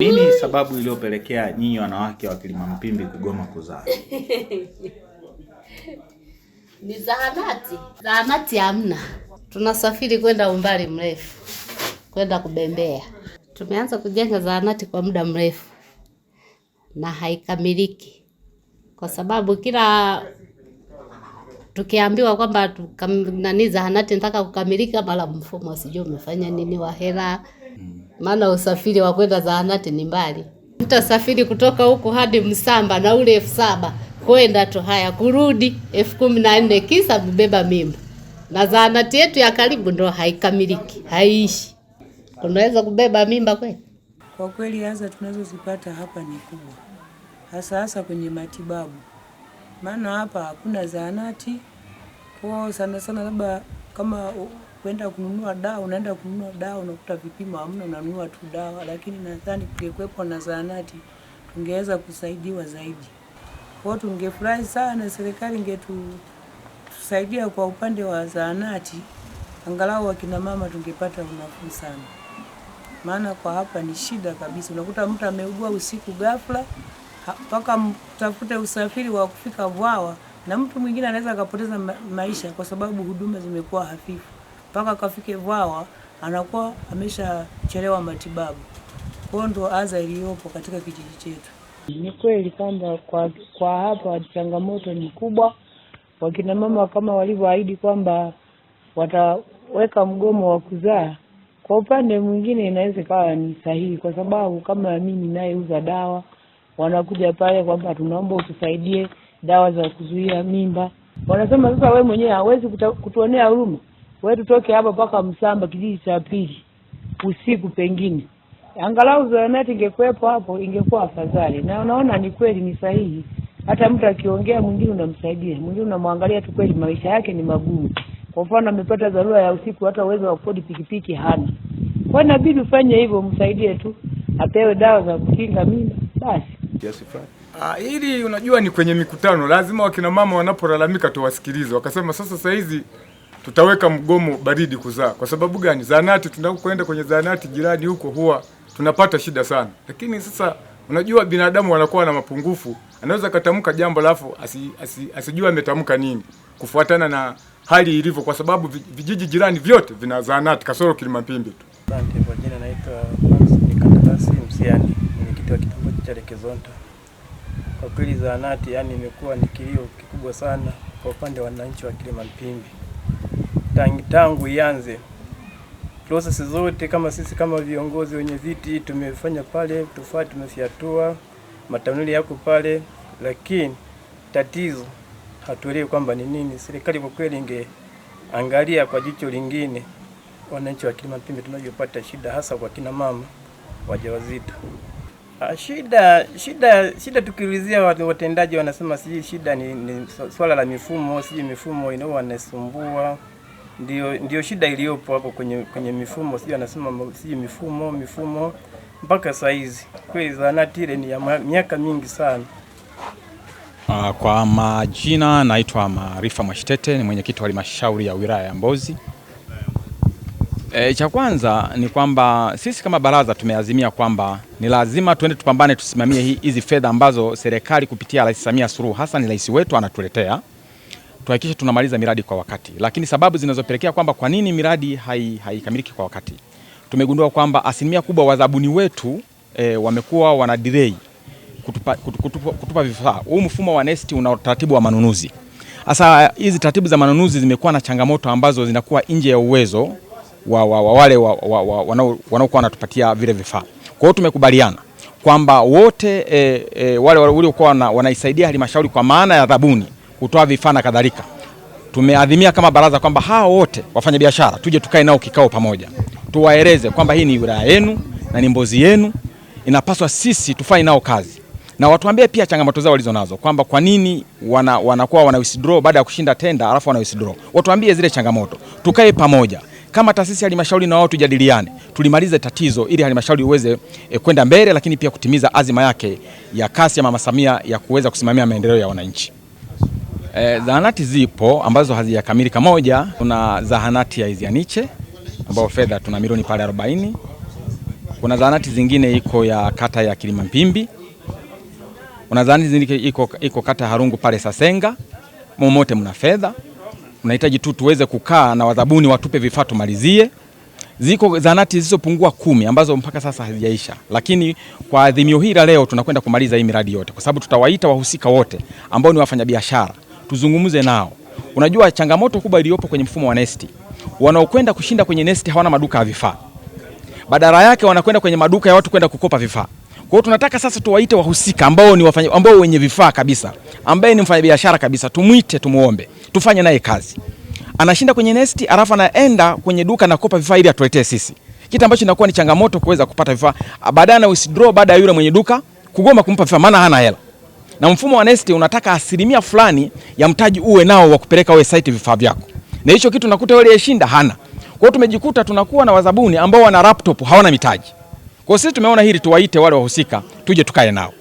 Nini sababu iliyopelekea nyinyi wanawake wa Kilimampimbi kugoma kuzaa? Ni zahanati. Zahanati hamna. Tunasafiri kwenda umbali mrefu, kwenda kubembea. Tumeanza kujenga zahanati kwa muda mrefu na haikamiliki. Kwa sababu kila tukiambiwa kwamba zahanati nataka kukamilika, mara mfumo sijui umefanya nini wa hela. Maana usafiri wa kwenda zahanati ni mbali. Tutasafiri kutoka huko hadi Msamba na ule 7,000 kwenda tu, haya kurudi 14,000 kisa kubeba mimba. Na zahanati yetu ya karibu ndo haikamiliki, haiishi. Unaweza kubeba mimba kweli? Kwa kweli hasa tunazozipata hapa ni kubwa. Hasa kwenye matibabu. Maana hapa hakuna zahanati. Kwa sana labda kama kwenda kununua dawa, unaenda kununua dawa unakuta vipimo hamna, unanunua tu dawa, lakini nadhani kungekuwepo na zahanati tungeweza kusaidiwa zaidi. Kwa hiyo tungefurahi sana serikali ingetusaidia kwa upande wa zahanati, angalau wakina mama tungepata unafuu sana. Maana kwa hapa ni shida kabisa. Unakuta mtu ameugua usiku ghafla, mpaka mtafute usafiri wa kufika Vwawa, na mtu mwingine anaweza akapoteza maisha kwa sababu huduma zimekuwa hafifu. Mpaka kafike Vwawa anakuwa ameshachelewa matibabu. Kwa ndo adha iliyopo katika kijiji chetu. Ni kweli kwamba kwa hapa changamoto ni kubwa. Wakina mama kama walivyoahidi kwamba wataweka mgomo wa kuzaa, kwa upande mwingine inaweza kawa ni sahihi, kwa sababu kama mimi ninayeuza dawa, wanakuja pale kwamba tunaomba utusaidie dawa za kuzuia mimba. Wanasema sasa wewe mwenyewe hawezi kutuonea huruma. Wewe tutoke hapa mpaka Msamba kijiji cha pili usiku pengine. Angalau zahanati ingekuwepo hapo ingekuwa afadhali. Na unaona ni kweli ni sahihi. Hata mtu akiongea mwingine unamsaidia. Mwingine unamwangalia tu kweli maisha yake ni magumu. Kwa mfano amepata dharura ya usiku, hata uwezo wa kukodi pikipiki hana. Kwa nini inabidi ufanye hivyo, msaidie tu apewe dawa za kukinga mimba basi. Kiasi fulani. Ili unajua ni kwenye mikutano lazima wakina mama wanapolalamika tuwasikilize. Wakasema sasa hizi tutaweka mgomo baridi kuzaa. Kwa sababu gani? Zahanati tunapokwenda kwenye zahanati jirani huko huwa tunapata shida sana. Lakini sasa unajua binadamu wanakuwa na mapungufu. Anaweza katamka jambo alafu asijua ametamka nini kufuatana na hali ilivyo, kwa sababu vijiji jirani vyote vina zahanati kasoro Kilimampimbi tu. Asante. Kwa jina naitwa Francis Msiani, mwenyekiti wa kitongoji cha Lekezonta. Kwa kweli zahanati imekuwa ni kilio kikubwa sana kwa upande wa wananchi wa Kilimampimbi. Tangu ianze process zote, kama sisi kama viongozi wenye viti tumefanya pale, tumefiatua matanuli yako pale, lakini tatizo hatuelewi kwamba ni nini. Serikali kwa kweli ingeangalia kwa jicho lingine wananchi wa Kilimampimbi tunayopata shida, hasa kwa kina mama wajawazito. Shida tukiulizia watendaji wanasema si shida ni swala la mifumo, si mifumo inao wanasumbua. Ndio shida iliyopo hapo kwenye mifumo, si anasema si mifumo mpaka saizi. Kweli zahanati ile ni ya miaka mingi sana. Kwa majina naitwa Maarifa Mwashitete, ni mwenyekiti wa halmashauri ya wilaya ya Mbozi. Cha kwanza ni kwamba sisi kama baraza tumeazimia kwamba ni lazima tuende tupambane, tusimamie hizi fedha ambazo serikali kupitia Rais Samia Suluhu Hassan, rais wetu, anatuletea. Tuhakikishe tunamaliza miradi kwa wakati. Lakini sababu zinazopelekea kwamba kwa nini miradi haikamiliki kwa wakati, tumegundua kwamba asilimia kubwa wazabuni wetu wamekuwa wana delay kutupa vifaa. Huu mfumo wa NeST una taratibu wa manunuzi. Sasa hizi taratibu za manunuzi zimekuwa na changamoto ambazo zinakuwa nje ya uwezo wa wale wanaokuwa wanatupatia vile vifaa. Kwa hiyo tumekubaliana kwamba wote wale waliokuwa wanaisaidia halmashauri kwa maana ya zabuni kutoa vifaa na kadhalika, tumeadhimia kama baraza kwamba hao wote wafanya biashara tuje tukae nao kikao pamoja, tuwaeleze kwamba hii ni wilaya yenu na ni Mbozi yenu, inapaswa sisi tufanye nao kazi, na watuambie pia changamoto zao walizonazo, kwamba kwa nini wanakuwa wana withdraw baada ya kushinda tenda alafu wana withdraw. Watuambie zile changamoto, tukae pamoja kama taasisi ya halmashauri na wao tujadiliane, tulimalize tatizo ili halmashauri iweze kwenda mbele, lakini pia kutimiza azima yake ya kasi ya Mama Samia ya kuweza kusimamia maendeleo ya wananchi. Zahanati zipo ambazo hazijakamilika. Moja, kuna zahanati ya Izianiche ambayo fedha tuna milioni pale 40. Kuna zahanati zingine iko ya kata ya Kilimampimbi. Kuna zahanati zingine iko kata ya Harungu pale Sasenga. Momote mna fedha. Tunahitaji tu tuweze kukaa na wadhabuni watupe vifaa tumalizie. Ziko zahanati zisizopungua 10 ambazo mpaka sasa hazijaisha. Lakini kwa adhimio hili leo tunakwenda kumaliza hii miradi yote kwa sababu tutawaita wahusika wote ambao ni wafanyabiashara. Tuzungumze nao. Unajua changamoto kubwa iliyopo kwenye mfumo wa NeST. Wanaokwenda kushinda kwenye NeST hawana maduka ya vifaa. Badala yake wanakwenda kwenye maduka ya watu kwenda kukopa vifaa. Kwa hiyo tunataka sasa tuwaite wahusika ambao wenye vifaa kabisa, ambaye ni mfanyabiashara kabisa, tumuite tumuombe, tufanye naye kazi. Anashinda kwenye NeST alafu anaenda kwenye duka na kukopa vifaa ili atuletee sisi. Kitu ambacho inakuwa ni changamoto kuweza kupata vifaa. Baadaye na withdraw baada ya yule mwenye duka kugoma kumpa vifaa maana hana hela. Na mfumo wa NeST unataka asilimia fulani ya mtaji uwe nao wa kupeleka wewe site vifaa vyako. Na hicho kitu nakuta yule yeshinda hana. Kwa hiyo tumejikuta tunakuwa na wazabuni ambao wana laptop hawana mitaji. Kwa hiyo sisi tumeona hili tuwaite wale wahusika tuje tukae nao.